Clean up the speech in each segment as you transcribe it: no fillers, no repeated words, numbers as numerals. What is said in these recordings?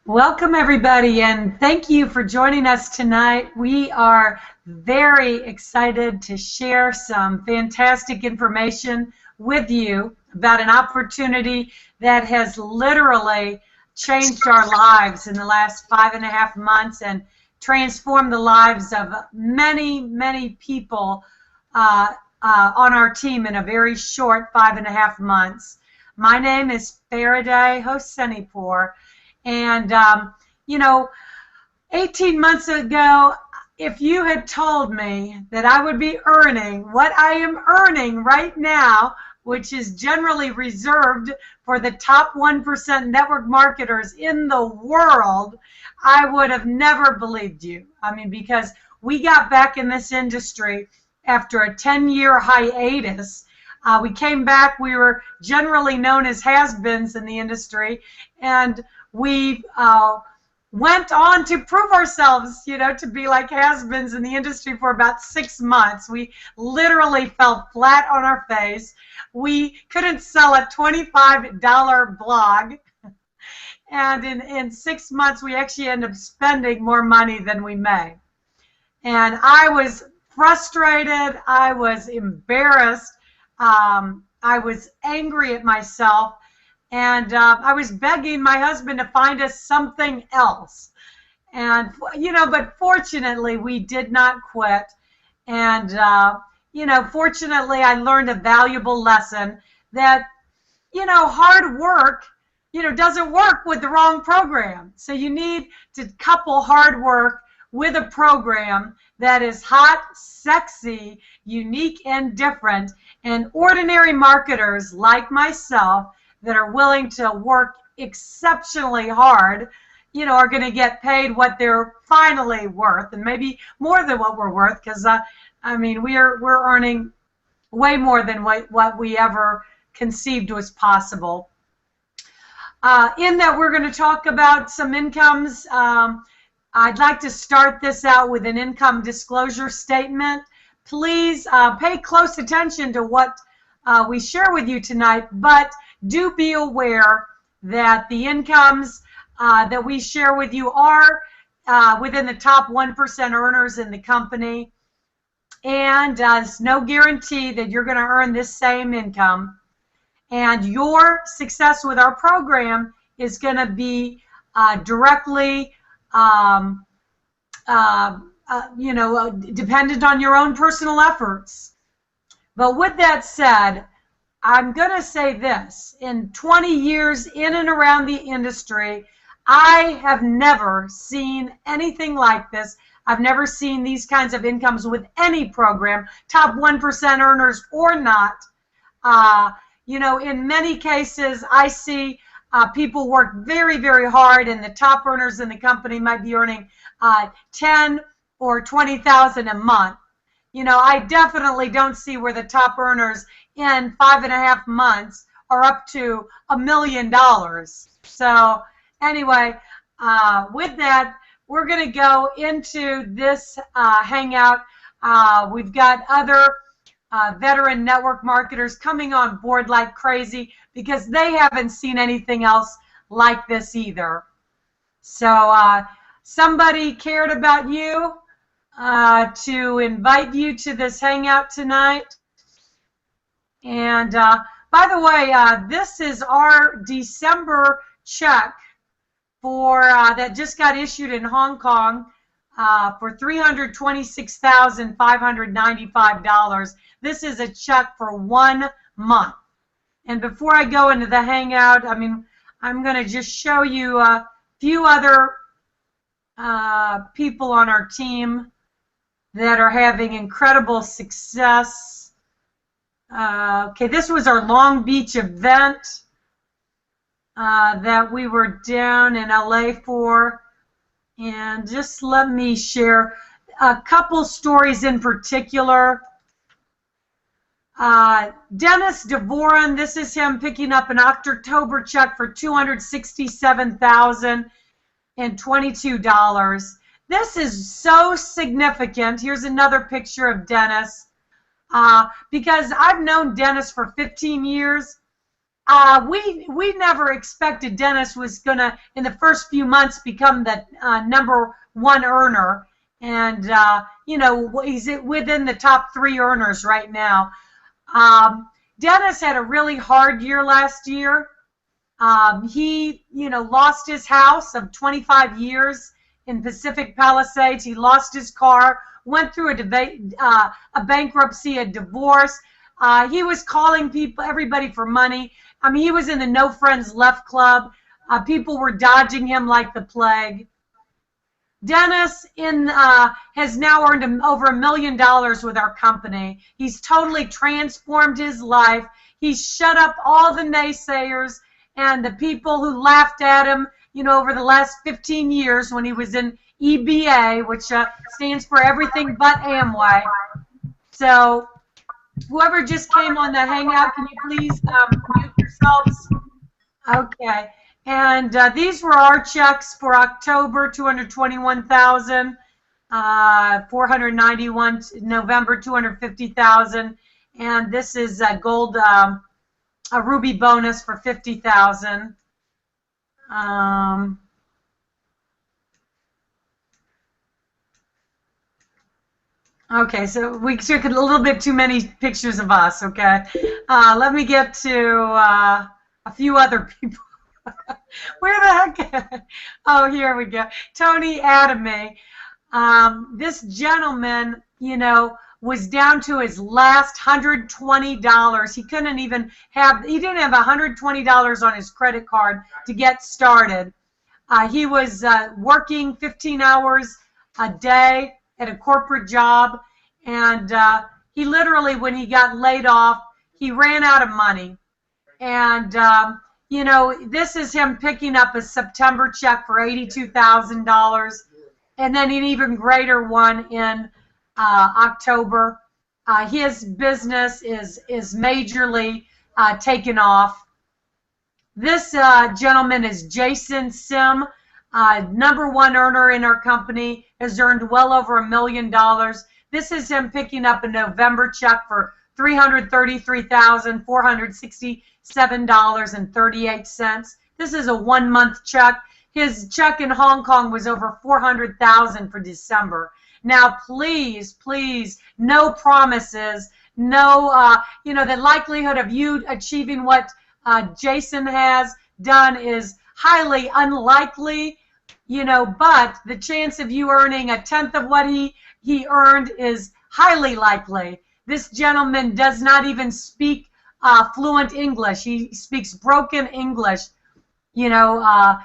Welcome, everybody, and thank you for joining us tonight. We are very excited to share some fantastic information with you about an opportunity that has literally changed our lives in the last 5.5 months and transformed the lives of many, many people on our team in a very short 5.5 months. My name is Faraday Hosseinipour. And, you know, 18 months ago, if you had told me that I would be earning what I am earning right now, which is generally reserved for the top 1% network marketers in the world, I would have never believed you. I mean, because we got back in this industry after a 10-year hiatus. We came back. We were generally known as has-beens in the industry, and we went on to prove ourselves, to be like has-beens in the industry for about 6 months. We literally fell flat on our face. We couldn't sell a $25 blog. And in 6 months, we actually ended up spending more money than we made. And I was frustrated. I was embarrassed. I was angry at myself. And I was begging my husband to find us something else. And, but fortunately, we did not quit. And, fortunately, I learned a valuable lesson that, hard work, doesn't work with the wrong program. So you need to couple hard work with a program that is hot, sexy, unique, and different. And ordinary marketers like myself that are willing to work exceptionally hard, are going to get paid what they're finally worth, and maybe more than what we're worth, because we're earning way more than what we ever conceived was possible. In that, we're going to talk about some incomes. I'd like to start this out with an income disclosure statement. Please pay close attention to what we share with you tonight, but do be aware that the incomes that we share with you are within the top 1% earners in the company, and there's no guarantee that you're going to earn this same income. And your success with our program is going to be directly dependent on your own personal efforts. But with that said, I'm going to say this. In 20 years in and around the industry, I have never seen anything like this. I've never seen these kinds of incomes with any program, top 1% earners or not. In many cases, I see people work very, very hard, and the top earners in the company might be earning $10,000 or $20,000 a month. I definitely don't see where the top earners in 5.5 months are up to $1 million. So anyway, with that, we're going to go into this hangout. We've got other veteran network marketers coming on board like crazy because they haven't seen anything else like this either. So somebody cared about you to invite you to this hangout tonight. And by the way, this is our December check for that just got issued in Hong Kong for $326,595. This is a check for 1 month. And before I go into the hangout, I'm going to just show you a few other people on our team that are having incredible success. Okay, this was our Long Beach event that we were down in LA for. And just let me share a couple stories in particular. Dennis Devoran, this is him picking up an October check for $267,022. This is so significant. Here's another picture of Dennis. Because I've known Dennis for 15 years, we never expected Dennis was going to, in the first few months, become the #1 earner. And, you know, he's within the top 3 earners right now. Dennis had a really hard year last year. He, you know, lost his house of 25 years in Pacific Palisades. He lost his car, went through a bankruptcy, a divorce. He was calling everybody for money. I mean, he was in the No Friends Left Club. People were dodging him like the plague. Dennis has now earned over $1 million with our company. He's totally transformed his life. He's shut up all the naysayers and the people who laughed at him, you know, over the last 15 years when he was in EBA, which stands for Everything But Amway. So whoever just came on the Hangout, can you please mute yourselves? Okay. And these were our checks for October, $221,491. November, $250,000. And this is a gold, a ruby bonus for $50,000. Okay, so we took a little bit too many pictures of us. Okay, let me get to a few other people. Where the heck? Oh, here we go. Tony Adame. This gentleman, you know, was down to his last $120. He couldn't even he didn't have $120 on his credit card to get started. He was working 15 hours a day at a corporate job, and he literally, when he got laid off, he ran out of money. And you know, this is him picking up a September check for $82,000, and then an even greater one in October. His business is majorly taken off. This gentleman is Jason Sim, #1 earner in our company, has earned well over $1 million. This is him picking up a November check for $333,467.38. This is a 1-month check. His check in Hong Kong was over $400,000 for December. Now, please, please, no promises, no, you know, the likelihood of you achieving what Jason has done is highly unlikely, you know, but the chance of you earning 1/10 of what he earned is highly likely. This gentleman does not even speak fluent English. He speaks broken English, you know,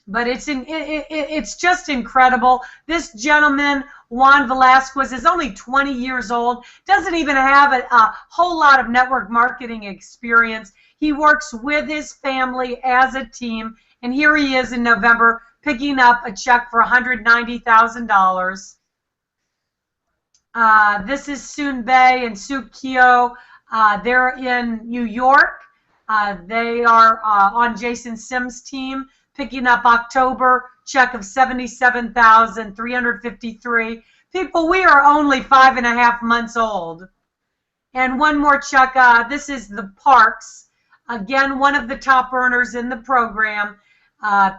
but it's just incredible. This gentleman, Juan Velasquez, is only 20 years old, doesn't even have a whole lot of network marketing experience. He works with his family as a team, and here he is in November picking up a check for $190,000. This is Soon Bay and Suk Kyo. They're in New York. They are on Jason Sim's team, picking up October check of $77,353. People, we are only 5.5 months old. And one more check. This is the Parks. Again, one of the top earners in the program,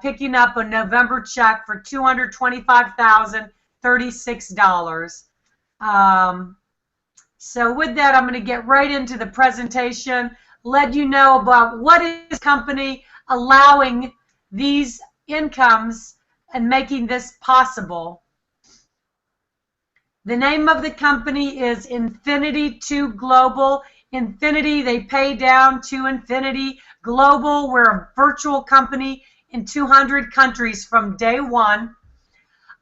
picking up a November check for $225,036. So with that, I'm going to get right into the presentation, let you know about what is company allowing these incomes and making this possible. The name of the company is Infinity 2 Global. Infinity, they pay down to Infinity Global. We're a virtual company in 200 countries from day one.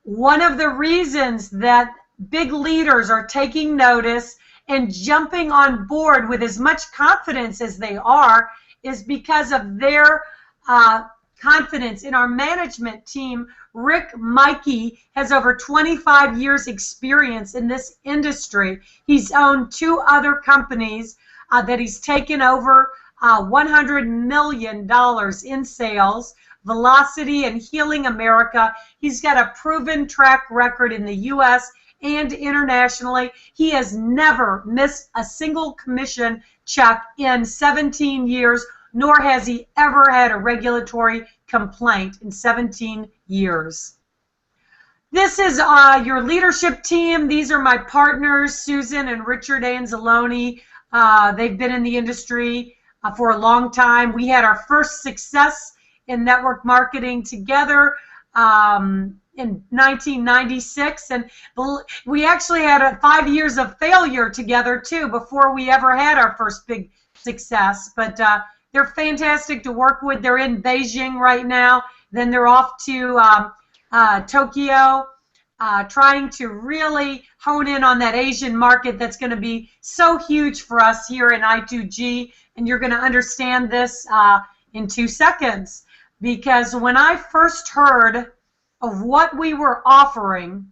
One of the reasons that big leaders are taking notice and jumping on board with as much confidence as they are is because of their confidence in our management team. Rick Mikey has over 25 years experience in this industry. He's owned 2 other companies that he's taken over $100 million in sales, Velocity and Healing America. He's got a proven track record in the U.S. and internationally. He has never missed a single commission check in 17 years, nor has he ever had a regulatory complaint in 17 years. This is your leadership team. These are my partners, Susan and Richard Anzalone. They've been in the industry for a long time. We had our first success in network marketing together in 1996, and we actually had 5 years of failure together too before we ever had our first big success. But they're fantastic to work with. They're in Beijing right now. Then they're off to Tokyo, trying to really hone in on that Asian market that's going to be so huge for us here in I2G. And you're going to understand this in 2 seconds. Because when I first heard of what we were offering,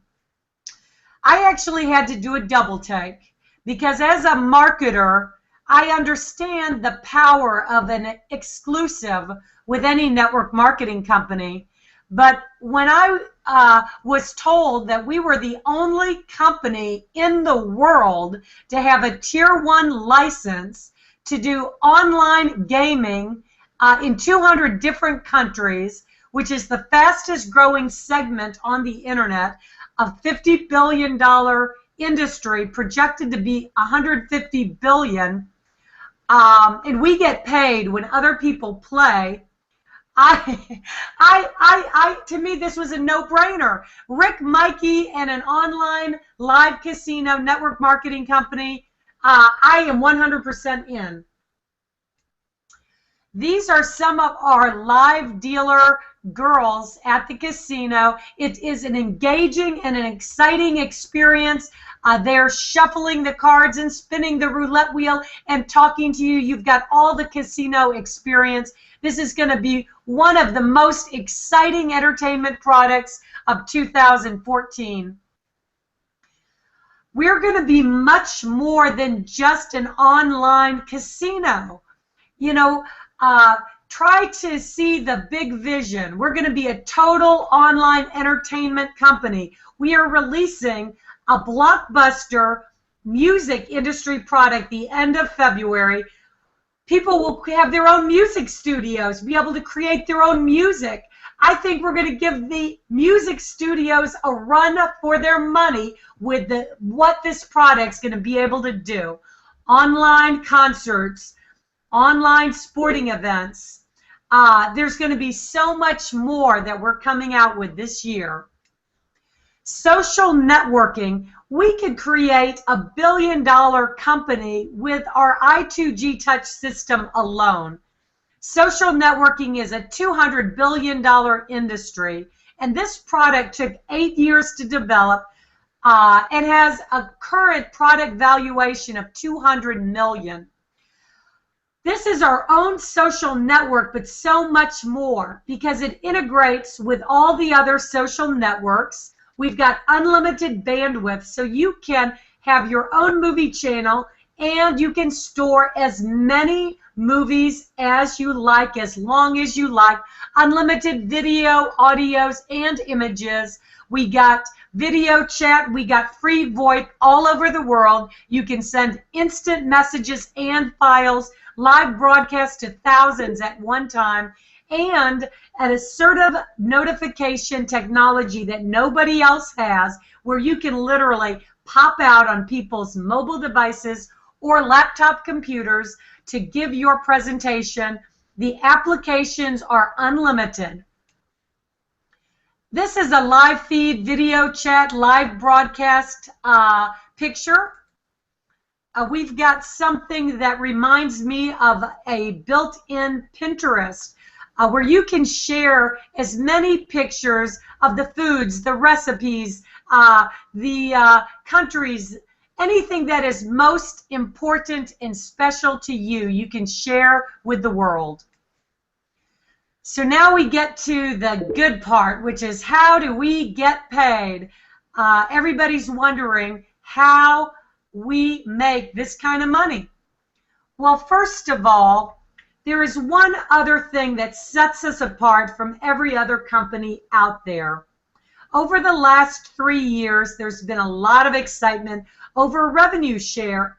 I actually had to do a double take. Because as a marketer, I understand the power of an exclusive with any network marketing company. But when I was told that we were the only company in the world to have a Tier 1 license to do online gaming in 200 different countries, which is the fastest growing segment on the internet, a $50 billion industry projected to be $150 billion, and we get paid when other people play. To me, this was a no-brainer. Rick Mikey and an online live casino network marketing company, I am 100% in. These are some of our live dealer girls at the casino. It is an engaging and an exciting experience. They're shuffling the cards and spinning the roulette wheel and talking to you. You've got all the casino experience. This is going to be one of the most exciting entertainment products of 2014. We're going to be much more than just an online casino. You know, try to see the big vision. We're going to be a total online entertainment company. We are releasing a blockbuster music industry product the end of February. People will have their own music studios, be able to create their own music. I think we're going to give the music studios a run for their money with what this product's going to be able to do. Online concerts, online sporting events. There's going to be so much more that we're coming out with this year. Social networking. We could create a $1 billion company with our I2G touch system alone. Social networking is a $200 billion industry, and this product took 8 years to develop and has a current product valuation of $200 million. This is our own social network, but so much more because it integrates with all the other social networks. We've got unlimited bandwidth, so you can have your own movie channel and you can store as many movies as you like, as long as you like. Unlimited video, audios, and images. We got video chat. We got free VoIP all over the world. You can send instant messages and files, live broadcast to thousands at one time, and an assertive notification technology that nobody else has, where you can literally pop out on people's mobile devices or laptop computers to give your presentation. The applications are unlimited. This is a live feed, video chat, live broadcast picture. We've got something that reminds me of a built-in Pinterest, where you can share as many pictures of the foods, the recipes, the countries, anything that is most important and special to you, you can share with the world. So now we get to the good part, which is how do we get paid? Everybody's wondering how we make this kind of money. Well, first of all, there is one other thing that sets us apart from every other company out there. Over the last 3 years, there's been a lot of excitement over revenue share.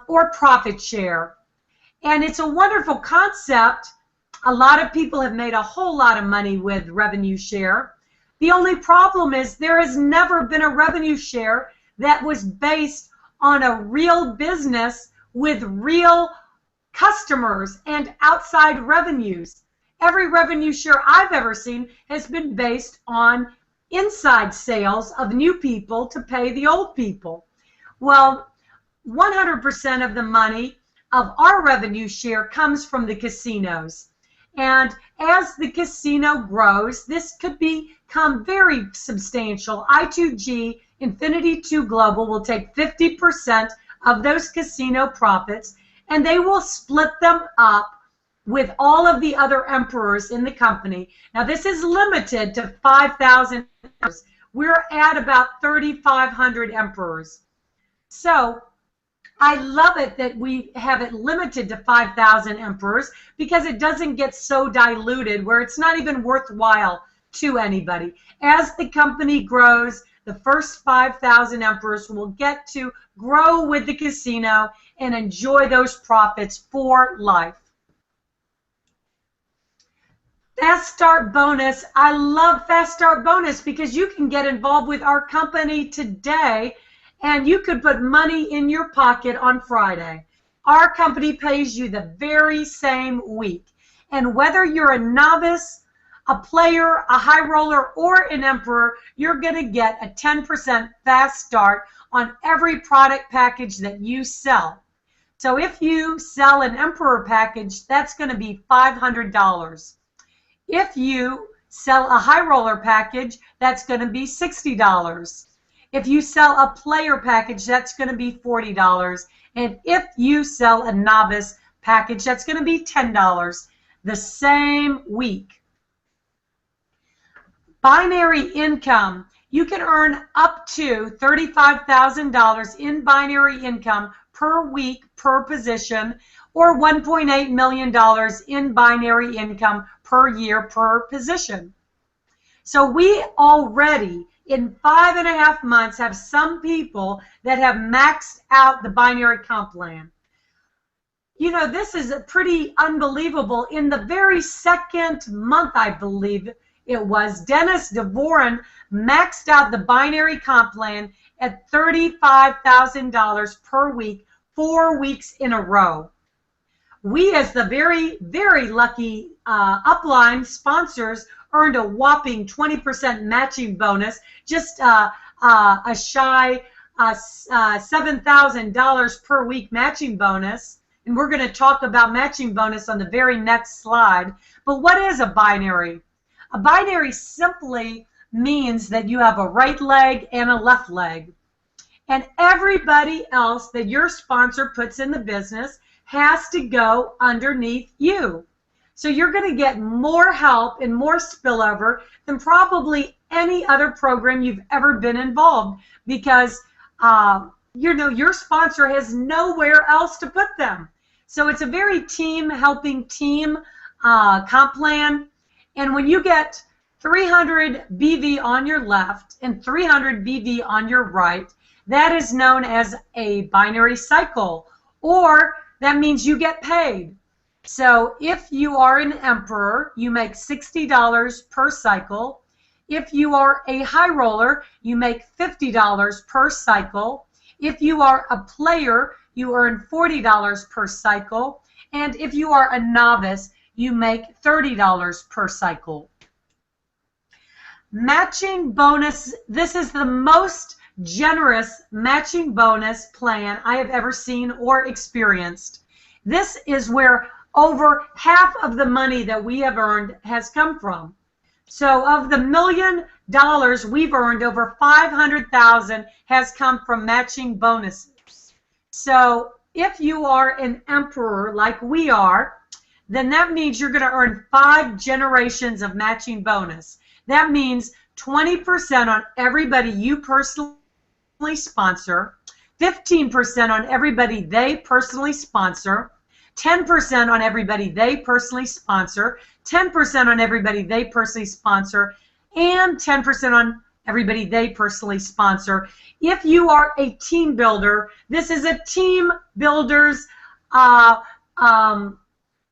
or profit share. And it's a wonderful concept. A lot of people have made a whole lot of money with revenue share. The only problem is there has never been a revenue share that was based on a real business with real customers and outside revenues. Every revenue share I've ever seen has been based on inside sales of new people to pay the old people. Well, 100% of the money of our revenue share comes from the casinos. And as the casino grows, this could become very substantial. I2G, Infinity 2 Global, will take 50% of those casino profits, and they will split them up with all of the other emperors in the company. Now, this is limited to 5,000 emperors. We're at about 3,500 emperors. So I love it that we have it limited to 5,000 emperors, because it doesn't get so diluted where it's not even worthwhile to anybody. As the company grows, the first 5,000 emperors will get to grow with the casino and enjoy those profits for life. Fast Start Bonus. I love Fast Start Bonus because you can get involved with our company today and you could put money in your pocket on Friday. Our company pays you the very same week. And whether you're a novice, a player, a high roller, or an emperor, you're going to get a 10% fast start on every product package that you sell. So if you sell an emperor package, that's going to be $500. If you sell a high roller package, that's going to be $60. If you sell a player package, that's going to be $40. And if you sell a novice package, that's going to be $10 the same week. Binary income. You can earn up to $35,000 in binary income per week per position, or $1.8 million in binary income per year per position. So we already, in 5.5 months, have some people that have maxed out the binary comp plan. You know, this is pretty unbelievable. In the very second month, I believe it was, Dennis DeVoren maxed out the binary comp plan at $35,000 per week, 4 weeks in a row. We, as the very, very lucky upline sponsors, earned a whopping 20% matching bonus, just a shy $7,000 per week matching bonus. And we're going to talk about matching bonus on the very next slide. But what is a binary? A binary simply means that you have a right leg and a left leg. And everybody else that your sponsor puts in the business has to go underneath you. So you're going to get more help and more spillover than probably any other program you've ever been involved, because you know, your sponsor has nowhere else to put them. So it's a very helping team comp plan. And when you get 300 BV on your left and 300 BV on your right, that is known as a binary cycle, or that means you get paid. So if you are an emperor, you make $60 per cycle. If you are a high roller, you make $50 per cycle. If you are a player, you earn $40 per cycle. And if you are a novice, you make $30 per cycle. Matching bonus. This is the most generous matching bonus plan I have ever seen or experienced. This is where over half of the money that we have earned has come from. So of the $1 million we've earned, over $500,000 has come from matching bonuses. So if you are an emperor like we are, then that means you're going to earn 5 generations of matching bonus. That means 20% on everybody you personally sponsor, 15% on everybody they personally sponsor, 10% on everybody they personally sponsor, 10% on everybody they personally sponsor, and 10% on everybody they personally sponsor. If you are a team builder, this is a team builder's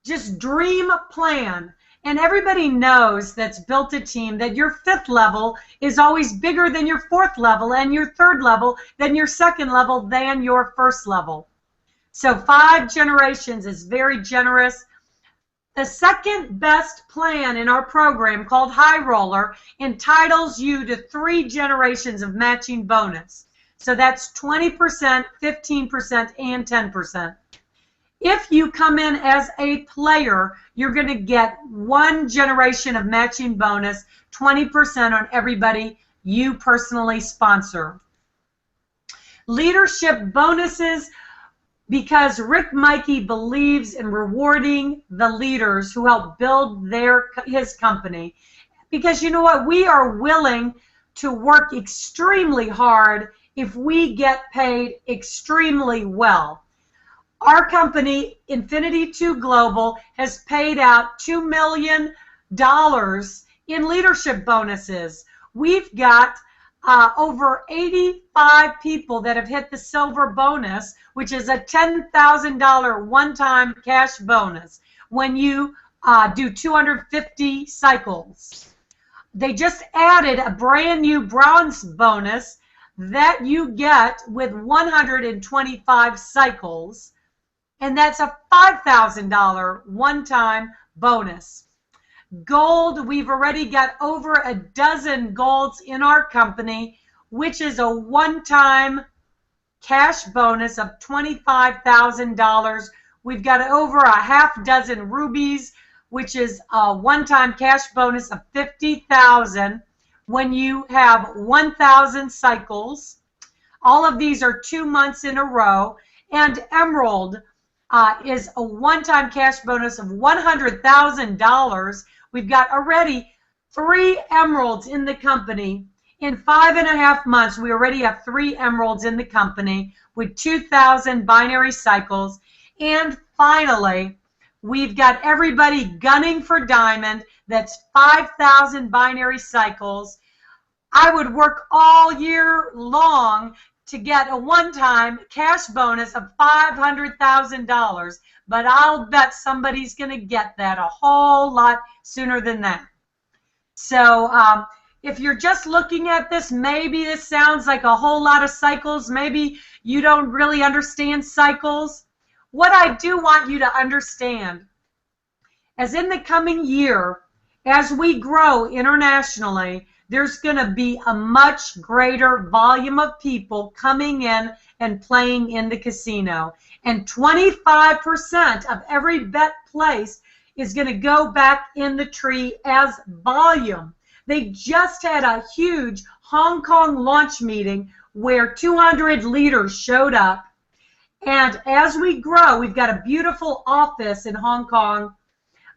just dream plan. And everybody knows that's built a team that your fifth level is always bigger than your fourth level, and your third level than your second level, than your first level. So 5 generations is very generous. The second best plan in our program, called High Roller, entitles you to 3 generations of matching bonus. So that's 20%, 15%, and 10%. If you come in as a player, you're going to get 1 generation of matching bonus, 20% on everybody you personally sponsor. Leadership bonuses, because Rick Mikey believes in rewarding the leaders who help build his company. Because you know what? We are willing to work extremely hard if we get paid extremely well. Our company, Infinity 2 Global, has paid out $2 million in leadership bonuses. We've got over 85 people that have hit the silver bonus, which is a $10,000 one-time cash bonus when you do 250 cycles. They just added a brand new bronze bonus that you get with 125 cycles, and that's a $5,000 one-time bonus. Gold, we've already got over a dozen golds in our company, which is a one-time cash bonus of $25,000. We've got over a half dozen rubies, which is a one-time cash bonus of $50,000 when you have 1,000 cycles. All of these are 2 months in a row. And emerald is a one-time cash bonus of $100,000. We've got already 3 emeralds in the company. In 5.5 months, we already have 3 emeralds in the company with 2,000 binary cycles. And finally, we've got everybody gunning for diamond. That's 5,000 binary cycles. I would work all year long to get a one-time cash bonus of $500,000, but I'll bet somebody's going to get that a whole lot sooner than that. So if you're just looking at this, maybe this sounds like a whole lot of cycles. Maybe you don't really understand cycles. What I do want you to understand is in the coming year, as we grow internationally, there's going to be a much greater volume of people coming in and playing in the casino. And 25% of every bet placed is going to go back in the tree as volume. They just had a huge Hong Kong launch meeting where 200 leaders showed up. And as we grow, we've got a beautiful office in Hong Kong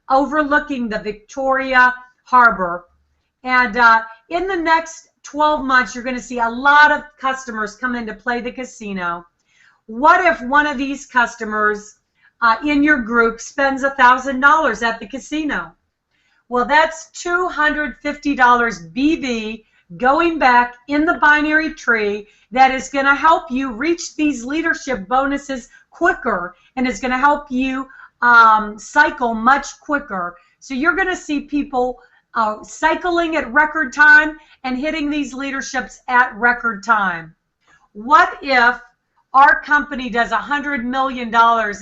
overlooking the Victoria Harbor. And in the next 12 months, you're going to see a lot of customers come in to play the casino. What if one of these customers in your group spends $1,000 at the casino? Well, that's $250 BB going back in the binary tree that is going to help you reach these leadership bonuses quicker, and is going to help you cycle much quicker. So you're going to see people cycling at record time and hitting these leaderships at record time. What if our company does $100 million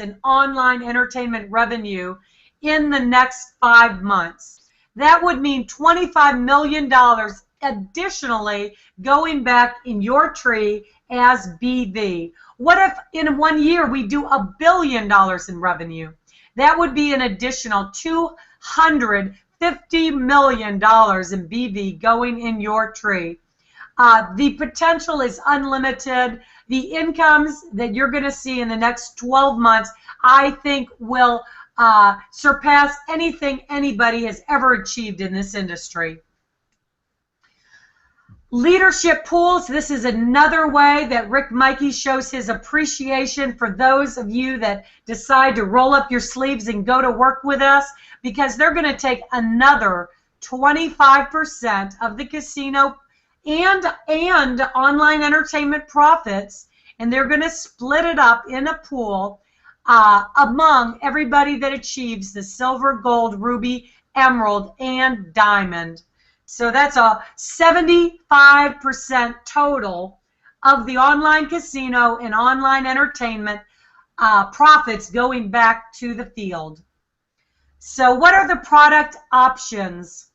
in online entertainment revenue in the next 5 months? That would mean $25 million additionally going back in your tree as BV. What if in 1 year we do $1 billion in revenue? That would be an additional $250 million in BV going in your tree. The potential is unlimited. The incomes that you're going to see in the next 12 months, I think, will surpass anything anybody has ever achieved in this industry. Leadership pools, this is another way that Rick Mikey shows his appreciation for those of you that decide to roll up your sleeves and go to work with us, because they're going to take another 25% of the casino and online entertainment profits, and they're going to split it up in a pool among everybody that achieves the silver, gold, ruby, emerald, and diamond. So that's a 75% total of the online casino and online entertainment profits going back to the field. So what are the product options?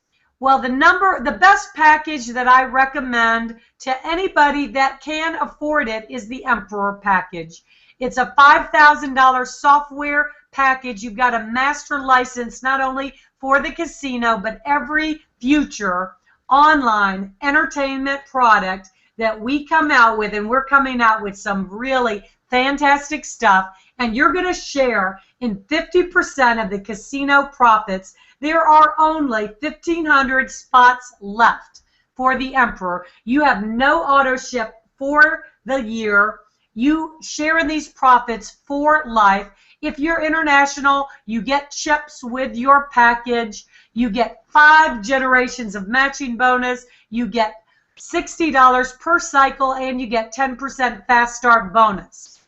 Well, the best package that I recommend to anybody that can afford it is the Emperor package. It's a $5,000 software package. You've got a master license not only for the casino, but every future online entertainment product that we come out with, and we're coming out with some really fantastic stuff, and you're going to share in 50% of the casino profits. There are only 1,500 spots left for the Emperor. You have no auto ship for the year. You share in these profits for life. If you're international, you get chips with your package. You get 5 generations of matching bonus. You get $60 per cycle, and you get 10% fast start bonus.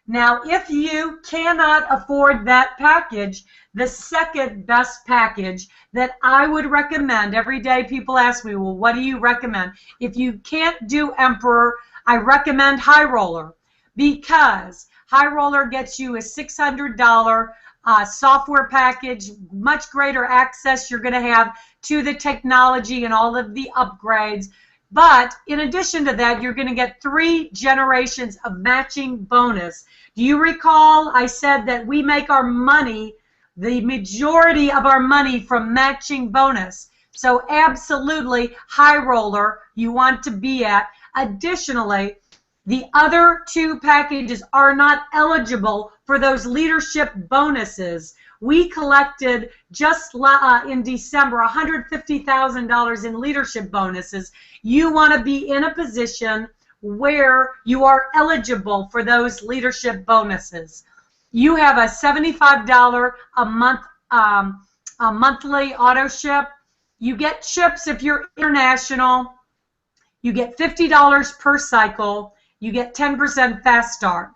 Now, if you cannot afford that package, the second best package that I would recommend, every day people ask me, well, what do you recommend? If you can't do Emperor, I recommend High Roller, because High Roller gets you a $600 software package, much greater access you're going to have to the technology and all of the upgrades. But in addition to that, you're going to get 3 generations of matching bonus. Do you recall I said that we make our money, the majority of our money, from matching bonus? So absolutely, High Roller you want to be at. Additionally, the other 2 packages are not eligible for those leadership bonuses. We collected just in December $150,000 in leadership bonuses. You want to be in a position where you are eligible for those leadership bonuses. You have a $75 a month monthly auto ship. You get chips if you're international. You get $50 per cycle. You get 10% fast start.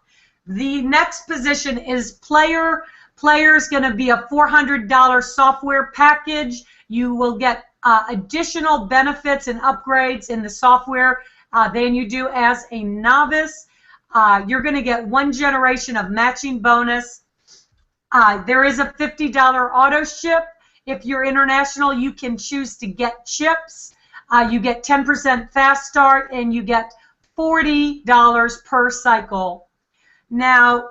The next position is player. Player is going to be a $400 software package. You will get additional benefits and upgrades in the software than you do as a novice. You're going to get 1 generation of matching bonus. There is a $50 auto ship. If you're international, you can choose to get chips. You get 10% fast start, and you get $40 per cycle. Now,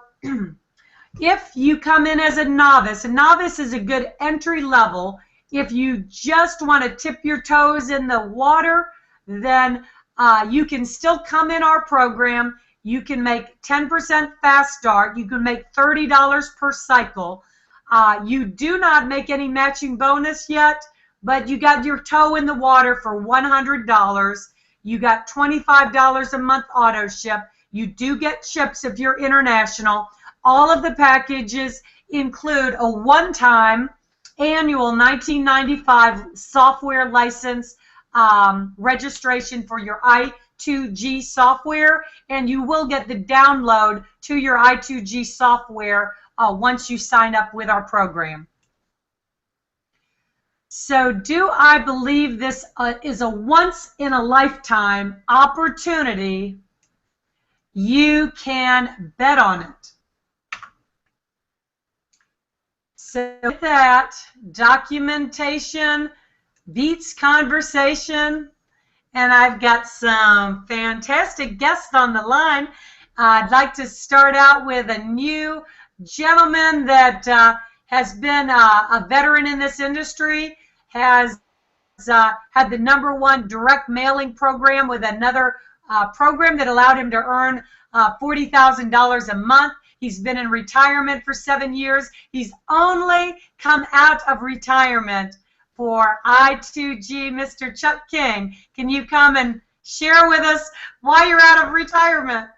if you come in as a novice is a good entry level. If you just want to tip your toes in the water, then you can still come in our program. You can make 10% fast start. You can make $30 per cycle. You do not make any matching bonus yet, but you got your toe in the water for $100. You got $25 a month auto ship. You do get chips if you're international. All of the packages include a one-time annual $19.95 software license registration for your I2G software, and you will get the download to your I2G software once you sign up with our program. So do I believe this is a once-in-a-lifetime opportunity? You can bet on it. So with that, documentation beats conversation, and I've got some fantastic guests on the line. I'd like to start out with a new gentleman that has been a veteran in this industry, has had the #1 direct mailing program with another program that allowed him to earn $40,000 a month. He's been in retirement for 7 years. He's only come out of retirement for I2G. Mr. Chuck King, can you come and share with us why you're out of retirement?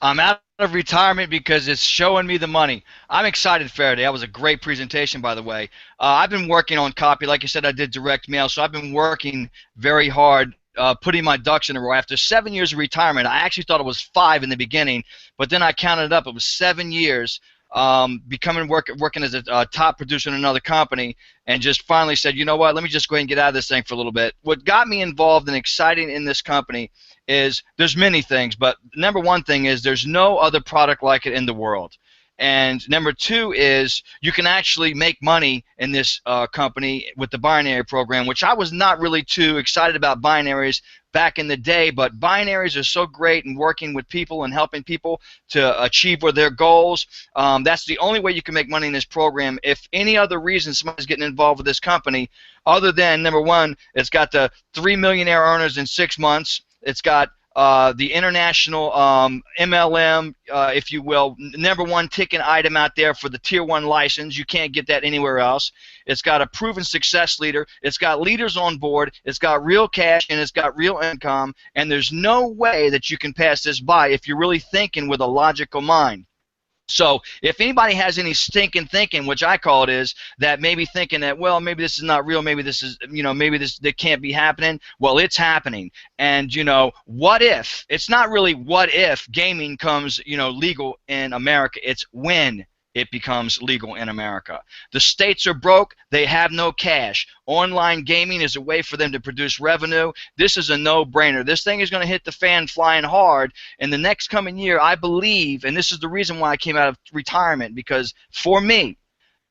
I'm out of retirement because it's showing me the money. I'm excited, Faraday. That was a great presentation, by the way. I've been working on copy. Like you said, I did direct mail, so I've been working very hard putting my ducks in a row. After 7 years of retirement, I actually thought it was 5 in the beginning, but then I counted it up. It was 7 years working as a top producer in another company, and just finally said, you know what, let me just go ahead and get out of this thing for a little bit. What got me involved and exciting in this company is there's many things, but number one thing is there's no other product like it in the world. And number two is you can actually make money in this company with the binary program, which I was not really too excited about binaries back in the day, but binaries are so great in working with people and helping people to achieve their goals. That's the only way you can make money in this program. If any other reason somebody's getting involved with this company, other than, number one, it's got the 3 millionaire earners in 6 months, it's got the international MLM, if you will, number one ticket item out there for the Tier 1 license. You can't get that anywhere else. It's got a proven success leader. It's got leaders on board. It's got real cash, and it's got real income. And there's no way that you can pass this by if you're really thinking with a logical mind. So if anybody has any stinking thinking, which I call it, is that maybe thinking that, well, maybe this is not real, maybe this is, maybe that can't be happening. Well, it's happening. And, what if? It's not really what if gaming comes, legal in America. It's when it becomes legal in America. The states are broke. They have no cash. Online gaming is a way for them to produce revenue. This is a no-brainer. This thing is going to hit the fan flying hard in the next coming year, I believe, and this is the reason why I came out of retirement, because for me,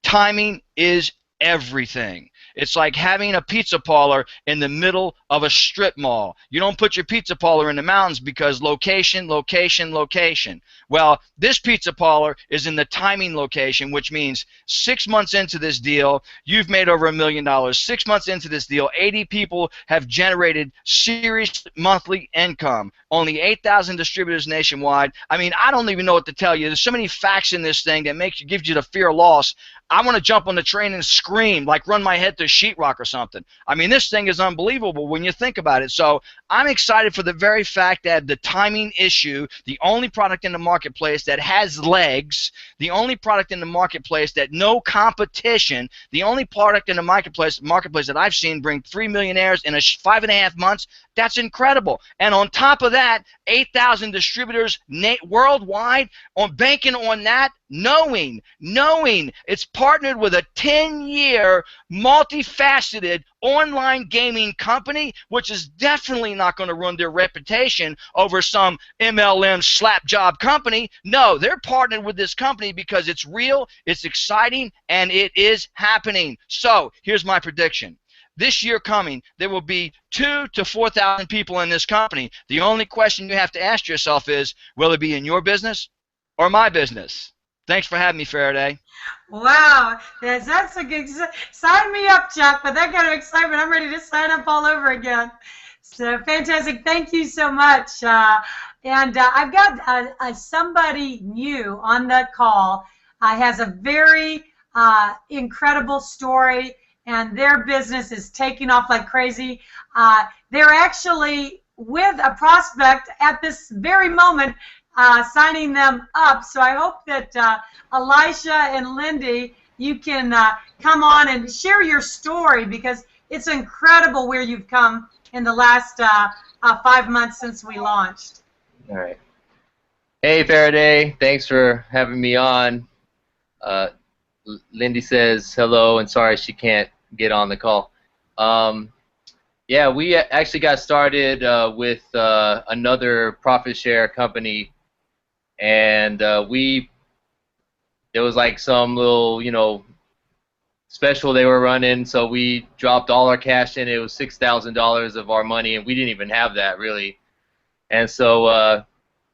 timing is everything. It's like having a pizza parlor in the middle of a strip mall. You don't put your pizza parlor in the mountains because location, location, location. Well, this pizza parlor is in the timing location, which means 6 months into this deal, you've made over $1 million. 6 months into this deal, 80 people have generated serious monthly income. Only 8,000 distributors nationwide. I mean, I don't even know what to tell you. There's so many facts in this thing that gives you the fear of loss. I want to jump on the train and scream, like run my head through sheetrock or something. I mean, this thing is unbelievable when you think about it. So I'm excited for the very fact that the timing issue, the only product in the marketplace that has legs, the only product in the marketplace that no competition, the only product in the marketplace that I've seen bring 3 millionaires in 5.5 months, that's incredible. And on top of that, 8,000 distributors worldwide on banking on that, knowing it's partnered with a 10-year multifaceted online gaming company, which is definitely not going to ruin their reputation over some MLM slap job company. No, they're partnered with this company because it's real, it's exciting, and it is happening. So here's my prediction. This year coming, there will be 2,000 to 4,000 people in this company. The only question you have to ask yourself is, will it be in your business or my business? Thanks for having me, Faraday. Wow, that's a good. Sign me up, Chuck. With that kind of excitement, I'm ready to sign up all over again. So fantastic! Thank you so much. And I've got somebody new on the call. Has a very incredible story, and their business is taking off like crazy. They're actually with a prospect at this very moment. Signing them up. So I hope that Elisha and Lindy, you can come on and share your story, because it's incredible where you've come in the last 5 months since we launched. All right. Hey, Faraday. Thanks for having me on. Lindy says hello and sorry she can't get on the call. Yeah, we actually got started with another profit share company. And there was like some little, special they were running, so we dropped all our cash in. It was $6,000 of our money, and we didn't even have that, really. And so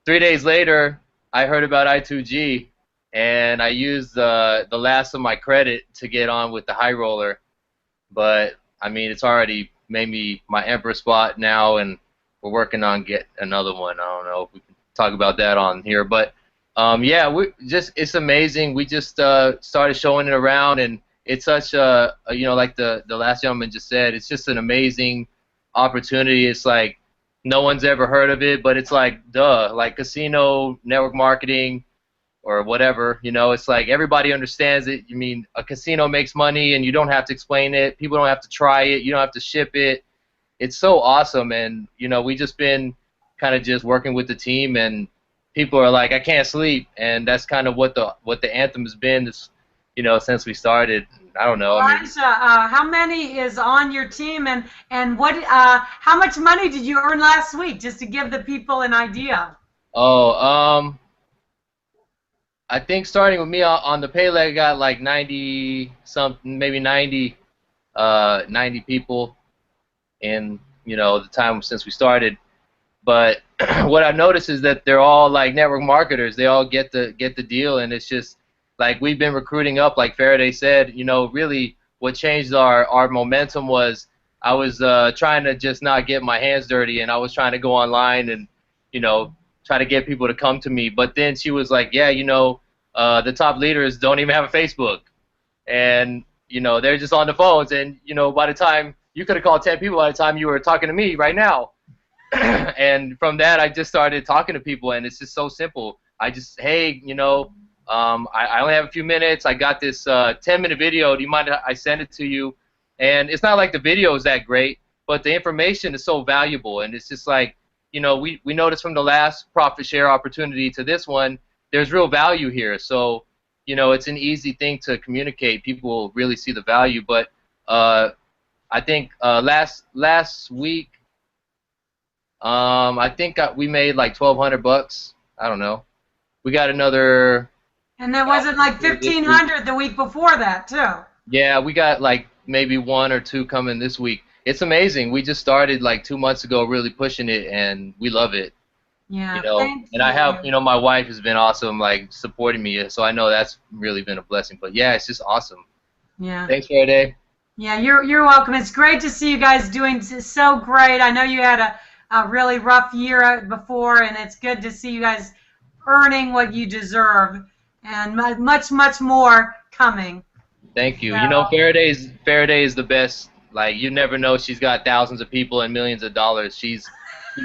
3 days later, I heard about I2G, and I used the last of my credit to get on with the high roller. But, I mean, it's already made me my emperor spot now, and we're working on get another one. I don't know if we can talk about that on here, but yeah, it's amazing. We just started showing it around, and it's such a like the last gentleman just said, it's just an amazing opportunity. It's like no one's ever heard of it, but it's like like casino network marketing or whatever, it's like everybody understands it. I mean, a casino makes money and you don't have to explain it. People don't have to try it. You don't have to ship it. it's so awesome. And you know, we just been kind of just working with the team, and people are like, I can't sleep, and that's kind of what the anthem has been, this, you know, since we started. I don't know. I mean, How many is on your team, and what? How much money did you earn last week, just to give the people an idea? oh, I think starting with me on the pay leg, I got like 90 something, maybe 90 people in, you know, the time since we started. But what I've noticed is that they're all like network marketers. They all get the deal, and it's just like we've been recruiting up. Like Faraday said, you know, really what changed our momentum was I was trying to just not get my hands dirty, and I was trying to go online and, you know, try to get people to come to me. But then she was like, yeah, you know, the top leaders don't even have a Facebook, and you know, they're just on the phones, and you know, by the time you could have called 10 people by the time you were talking to me right now. And from that, I just started talking to people, and it's just so simple. I just, hey, you know, I only have a few minutes. I got this 10-minute video. Do you mind if I send it to you? And it's not like the video is that great, but the information is so valuable. And it's just like, you know, we noticed from the last profit share opportunity to this one, there's real value here. So, you know, it's an easy thing to communicate. People will really see the value. But I think last week, I think we made like $1,200. I don't know. We got another. And there wasn't like 1,500 the week before that too. Yeah, we got like maybe 1 or 2 coming this week. It's amazing. We just started like 2 months ago, really pushing it, and we love it. Yeah. You know, and I have, you know, my wife has been awesome, like supporting me, so I know that's really been a blessing. But yeah, it's just awesome. Yeah. Thanks, Faraday. Yeah, you're welcome. It's great to see you guys doing so great. I know you had a really rough year before, and it's good to see you guys earning what you deserve, and much more coming. Thank you. So, you know, Faraday is the best. Like, you never know, she's got thousands of people and millions of dollars. She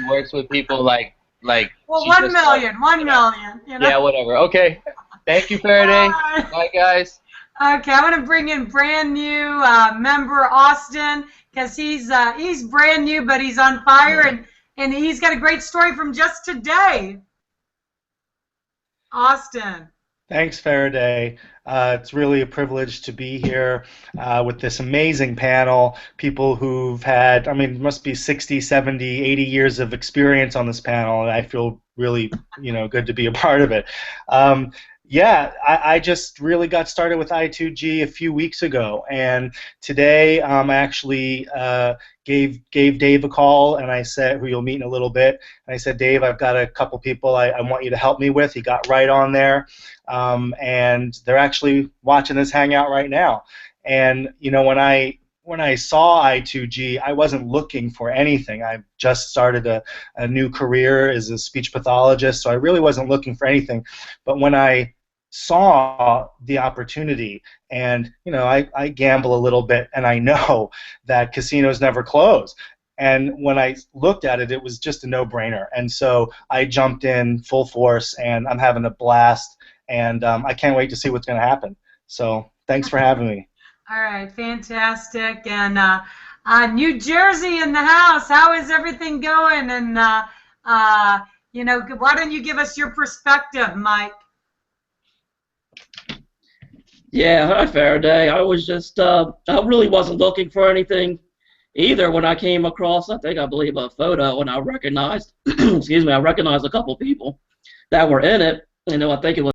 works with people like. Well, 1 million, 1 million. You know? Yeah, whatever. Okay. Thank you, Faraday. Bye, guys. Okay, I'm going to bring in brand new member Austin, because he's brand new, but he's on fire, and he's got a great story from just today. Austin. Thanks, Faraday. It's really a privilege to be here with this amazing panel. People who've had, I mean, must be 60, 70, 80 years of experience on this panel, and I feel really, you know, good to be a part of it. Yeah, I just really got started with I2G a few weeks ago, and today I actually gave Dave a call, and I said, who you'll meet in a little bit, and I said, Dave, I've got a couple people I want you to help me with. He got right on there, and they're actually watching this hangout right now. And you know, when I saw I2G, I wasn't looking for anything. I just started a new career as a speech pathologist, so I really wasn't looking for anything. But when I saw the opportunity, and you know, I gamble a little bit, and I know that casinos never close. And when I looked at it, it was just a no-brainer. And so I jumped in full force, and I'm having a blast, and I can't wait to see what's going to happen. So thanks for having me. All right, fantastic. And New Jersey in the house. How is everything going? And you know, why don't you give us your perspective, Mike? Yeah, hi Faraday. I was just, I really wasn't looking for anything either when I came across, I believe a photo, and I recognized, excuse me, I recognized a couple people that were in it. You know, I think it was